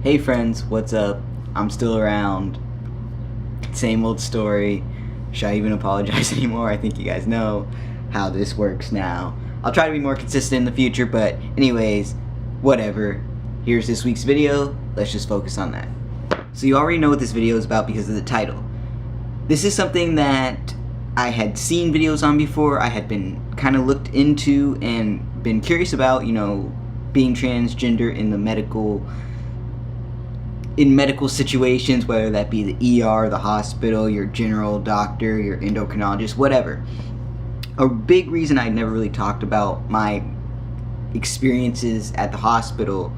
Hey friends, what's up? I'm still around. Same old story. Should I even apologize anymore? I think you guys know how this works now. I'll try to be more consistent in the future, but anyways, whatever. Here's this week's video. Let's just focus on that. So you already know what this video is about because of the title. This is something that I had seen videos on before. I had been kind of looked into and been curious about, being transgender in the medical situations, whether that be the ER, the hospital, your general doctor, your endocrinologist, whatever. A big reason I never really talked about my experiences at the hospital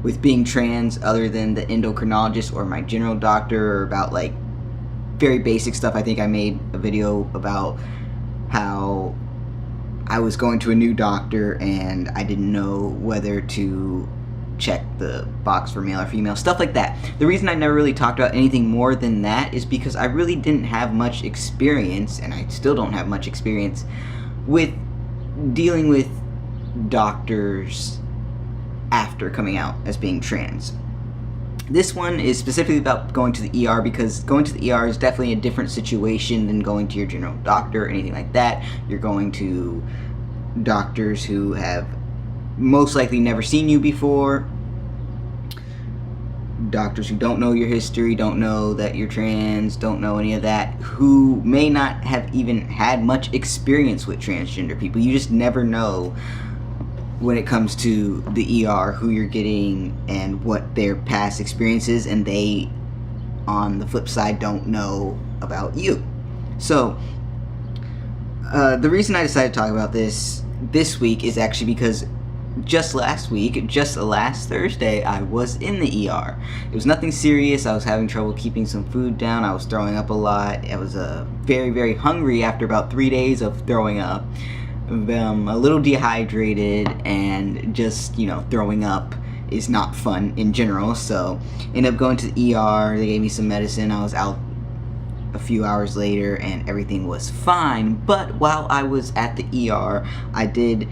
with being trans other than the endocrinologist or my general doctor, or about like very basic stuff. I think I made a video about how I was going to a new doctor and I didn't know whether to check the box for male or female, stuff like that. The reason I never really talked about anything more than that is because I really didn't have much experience, and I still don't have much experience with dealing with doctors after coming out as being trans. This one is specifically about going to the ER, because going to the ER is definitely a different situation than going to your general doctor or anything like that. You're going to doctors who have most likely never seen you before, doctors who don't know your history, don't know that you're trans, don't know any of that, who may not have even had much experience with transgender people. You just never know when it comes to the ER who you're getting and what their past experience is, and they, on the flip side, don't know about you. So the reason I decided to talk about this week is actually because just last Thursday, I was in the ER. It was nothing serious. I was having trouble keeping some food down. I was throwing up a lot. I was very, very hungry after about 3 days of throwing up. A little dehydrated, and just, throwing up is not fun in general. So ended up going to the ER. They gave me some medicine. I was out a few hours later and everything was fine. But while I was at the ER, I did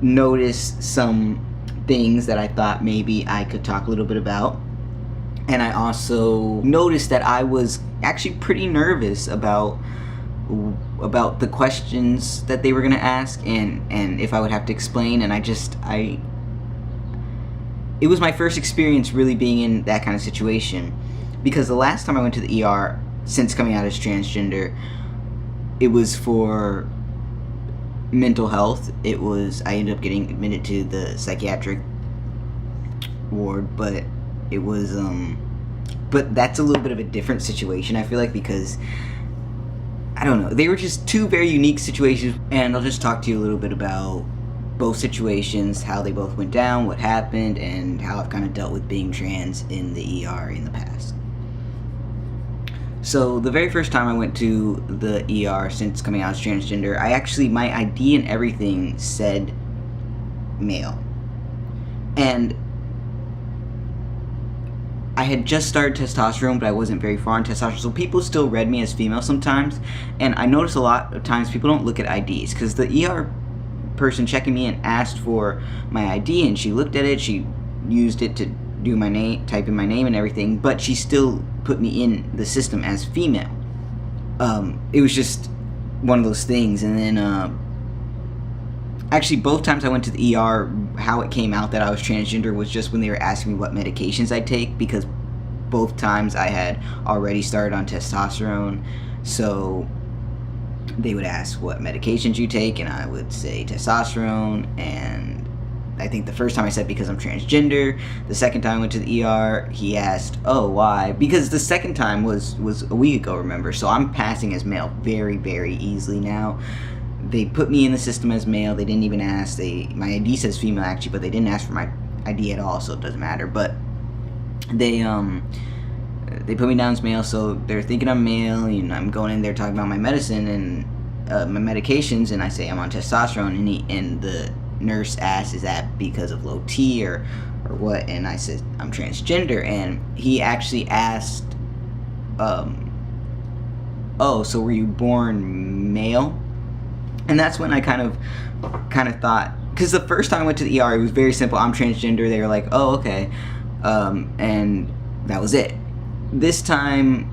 notice some things that I thought maybe I could talk a little bit about. And I also noticed that I was actually pretty nervous about the questions that they were going to ask, and if I would have to explain. And it was my first experience really being in that kind of situation, because the last time I went to the ER since coming out as transgender, it was for mental health. I ended up getting admitted to the psychiatric ward, but it was but that's a little bit of a different situation, I feel like, because I don't know, they were just two very unique situations. And I'll just talk to you a little bit about both situations, how they both went down, what happened, and how I've kind of dealt with being trans in the ER in the past. So the very first time I went to the ER since coming out as transgender, my ID and everything said male. And I had just started testosterone, but I wasn't very far in testosterone, so people still read me as female sometimes. And I noticed a lot of times people don't look at IDs, because the ER person checking me in asked for my ID, and she looked at it, she used it to do my name, type in my name and everything, but she still put me in the system as female. It was just one of those things. And then actually both times I went to the ER, how it came out that I was transgender was just when they were asking me what medications I take, because both times I had already started on testosterone. So they would ask what medications you take, and I would say testosterone. And I think the first time I said because I'm transgender. The second time I went to the ER, he asked, oh, why? Because the second time was a week ago, remember? So I'm passing as male very, very easily now. They put me in the system as male. They didn't even ask. My ID says female, actually, but they didn't ask for my ID at all, so it doesn't matter. But they put me down as male, so they're thinking I'm male. I'm going in there talking about my medicine and my medications, and I say I'm on testosterone, and the nurse asks, is that because of low T or what? And I said I'm transgender, and he actually asked, oh, so were you born male? And that's when I kind of thought, because the first time I went to the ER, it was very simple. I'm transgender. They were like, oh, okay. and that was it. This time,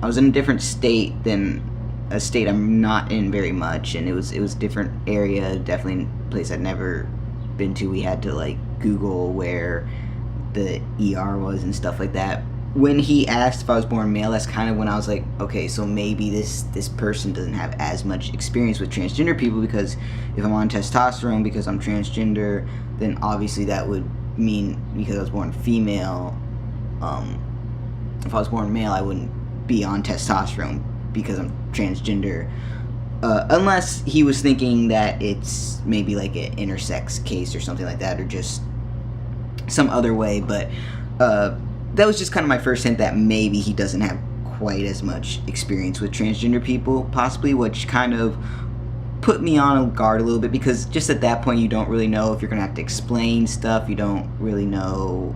I was in a different state than a state I'm not in very much, and it was a different area, definitely a place I'd never been to. We had to like Google where the ER was and stuff like that. When he asked if I was born male, that's kind of when I was like, okay, so maybe this person doesn't have as much experience with transgender people, because if I'm on testosterone because I'm transgender, then obviously that would mean because I was born female, if I was born male, I wouldn't be on testosterone because I'm transgender, unless he was thinking that it's maybe like an intersex case or something like that, or just some other way. But that was just kind of my first hint that maybe he doesn't have quite as much experience with transgender people, possibly, which kind of put me on guard a little bit, because just at that point you don't really know if you're gonna have to explain stuff. You don't really know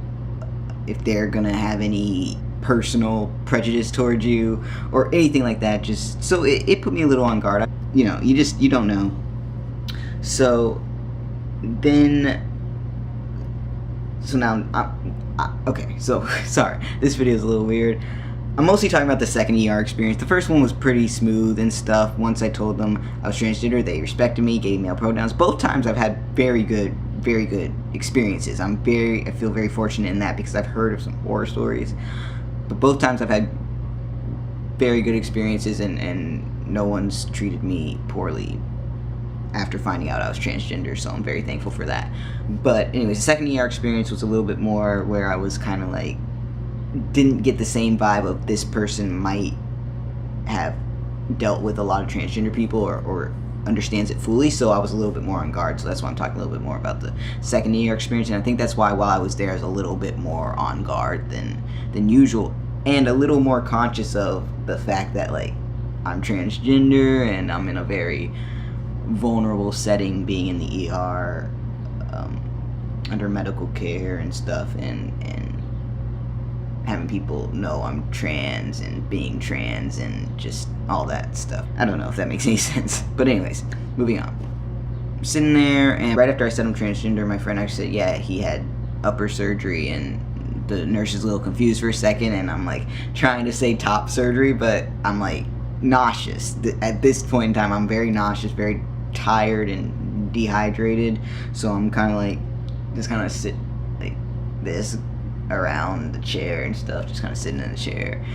if they're gonna have any personal prejudice towards you or anything like that. Just so it put me a little on guard. You know, you don't know. So now okay, so sorry, this video is a little weird. I'm mostly talking about the second ER experience. The first one was pretty smooth and stuff. Once I told them I was transgender, they respected me, gave me male pronouns. Both times I've had very good experiences. I feel very fortunate in that, because I've heard of some horror stories. But both times I've had very good experiences, and no one's treated me poorly after finding out I was transgender, so I'm very thankful for that. But anyways, the second ER experience was a little bit more where I was kind of like, didn't get the same vibe of this person might have dealt with a lot of transgender people or understands it fully, so I was a little bit more on guard. So that's why I'm talking a little bit more about the second ER experience, and I think that's why while I was there I was a little bit more on guard than usual, and a little more conscious of the fact that like I'm transgender and I'm in a very vulnerable setting, being in the ER, under medical care and stuff, and having people know I'm trans and being trans and just all that stuff. I don't know if that makes any sense. But anyways, moving on. I'm sitting there, and right after I said I'm transgender, my friend actually said, yeah, he had upper surgery, and the nurse is a little confused for a second, and I'm like trying to say top surgery, but I'm like nauseous. At this point in time, I'm very nauseous, very tired and dehydrated, so I'm kind of like just kind of sit like this around the chair and stuff, just kind of sitting in the chair.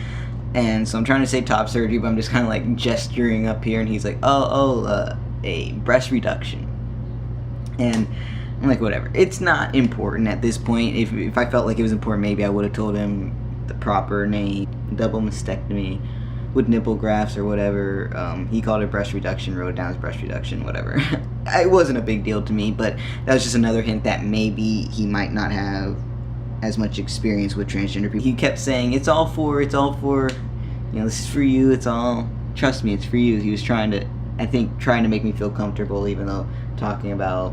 And so I'm trying to say top surgery, but I'm just kind of like gesturing up here, and he's like, a breast reduction. And I'm like, whatever, it's not important at this point. If I felt like it was important, maybe I would have told him the proper name, double mastectomy with nipple grafts or whatever. He called it breast reduction, wrote it down as breast reduction, whatever. It wasn't a big deal to me, but that was just another hint that maybe he might not have as much experience with transgender people. He kept saying, it's all for, you know, this is for you, it's all, trust me, it's for you. He was trying to make me feel comfortable, even though talking about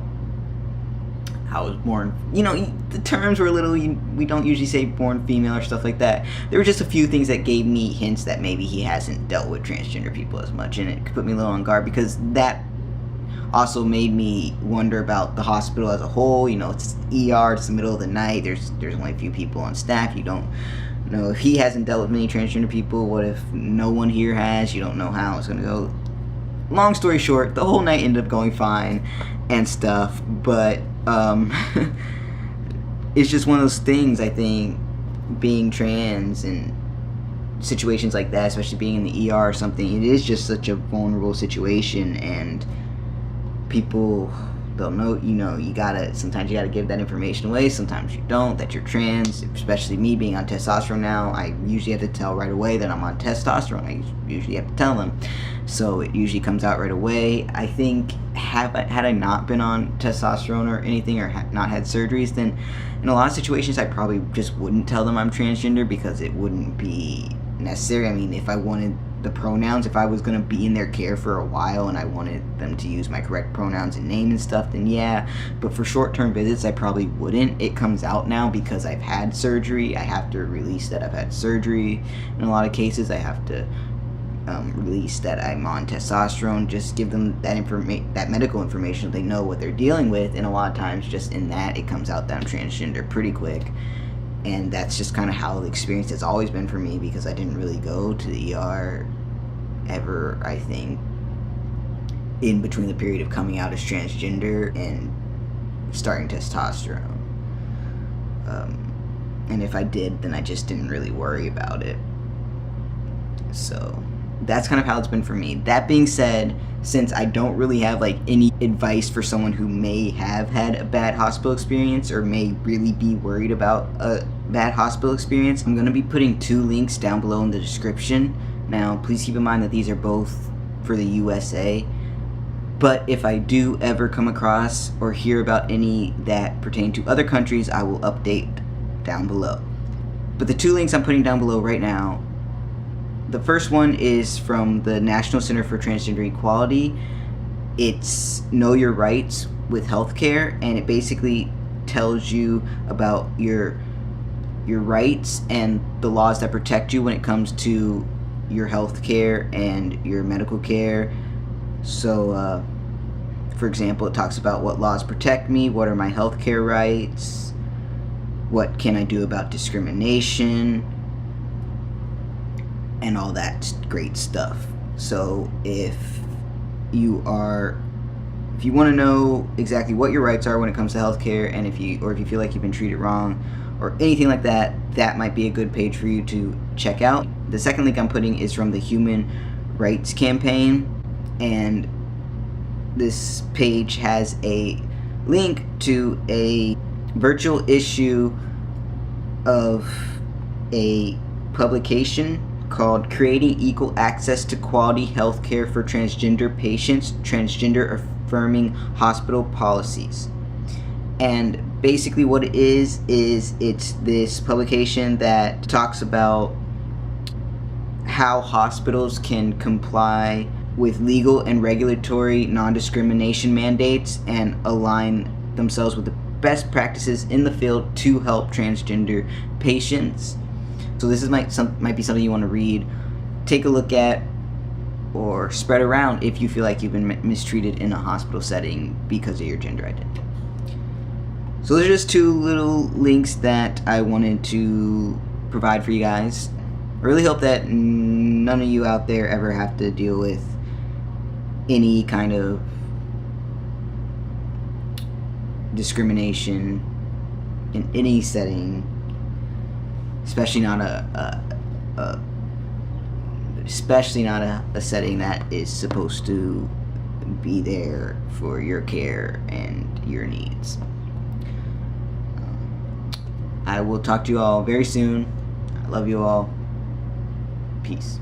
how I was born, you know, the terms were a little, we don't usually say born female or stuff like that. There were just a few things that gave me hints that maybe he hasn't dealt with transgender people as much, and it put me a little on guard, because that also made me wonder about the hospital as a whole. You know, it's ER, it's the middle of the night, there's only a few people on staff. You don't know if he hasn't dealt with many transgender people. What if no one here has? You don't know how it's gonna go. Long story short, the whole night ended up going fine and stuff, but it's just one of those things. I think being trans and situations like that, especially being in the ER or something, it is just such a vulnerable situation, and people don't know, you know, sometimes you gotta give that information away, sometimes you don't, that you're trans. Especially me being on testosterone now, I usually have to tell right away that I'm on testosterone. I usually have to tell them, so it usually comes out right away. I think had I not been on testosterone or anything, or not had surgeries, then in a lot of situations I probably just wouldn't tell them I'm transgender, because it wouldn't be necessary. I mean, if I wanted the pronouns, if I was going to be in their care for a while and I wanted them to use my correct pronouns and name and stuff, then yeah. But for short-term visits, I probably wouldn't. It comes out now because I've had surgery. I have to release that I've had surgery. In a lot of cases, I have to release that I'm on testosterone, just give them that medical information so they know what they're dealing with. And a lot of times, just in that, it comes out that I'm transgender pretty quick. and that's just kind of how the experience has always been for me, because I didn't really go to the ER ever, I think, in between the period of coming out as transgender and starting testosterone. And if I did, then I just didn't really worry about it. So that's kind of how it's been for me. That being said, since I don't really have like any advice for someone who may have had a bad hospital experience or may really be worried about a bad hospital experience, I'm going to be putting 2 links down below in the description. Now, please keep in mind that these are both for the USA, but if I do ever come across or hear about any that pertain to other countries, I will update down below. But the 2 links I'm putting down below right now, the first one is from the National Center for Transgender Equality. It's Know Your Rights with Healthcare, and it basically tells you about your rights and the laws that protect you when it comes to your health care and your medical care. So, for example, it talks about what laws protect me, what are my health care rights, what can I do about discrimination, and all that great stuff. So if you want to know exactly what your rights are when it comes to healthcare, and if you feel like you've been treated wrong or anything like that, that might be a good page for you to check out. The second link I'm putting is from the Human Rights Campaign, and this page has a link to a virtual issue of a publication called Creating Equal Access to Quality Healthcare for Transgender Patients, Transgender-Affirming Hospital Policies. And basically what it is it's this publication that talks about how hospitals can comply with legal and regulatory non-discrimination mandates and align themselves with the best practices in the field to help transgender patients. So this might be something you want to read, take a look at, or spread around if you feel like you've been mistreated in a hospital setting because of your gender identity. So those are just 2 little links that I wanted to provide for you guys. I really hope that none of you out there ever have to deal with any kind of discrimination in any setting, especially not a setting that is supposed to be there for your care and your needs. I will talk to you all very soon. I love you all. Peace.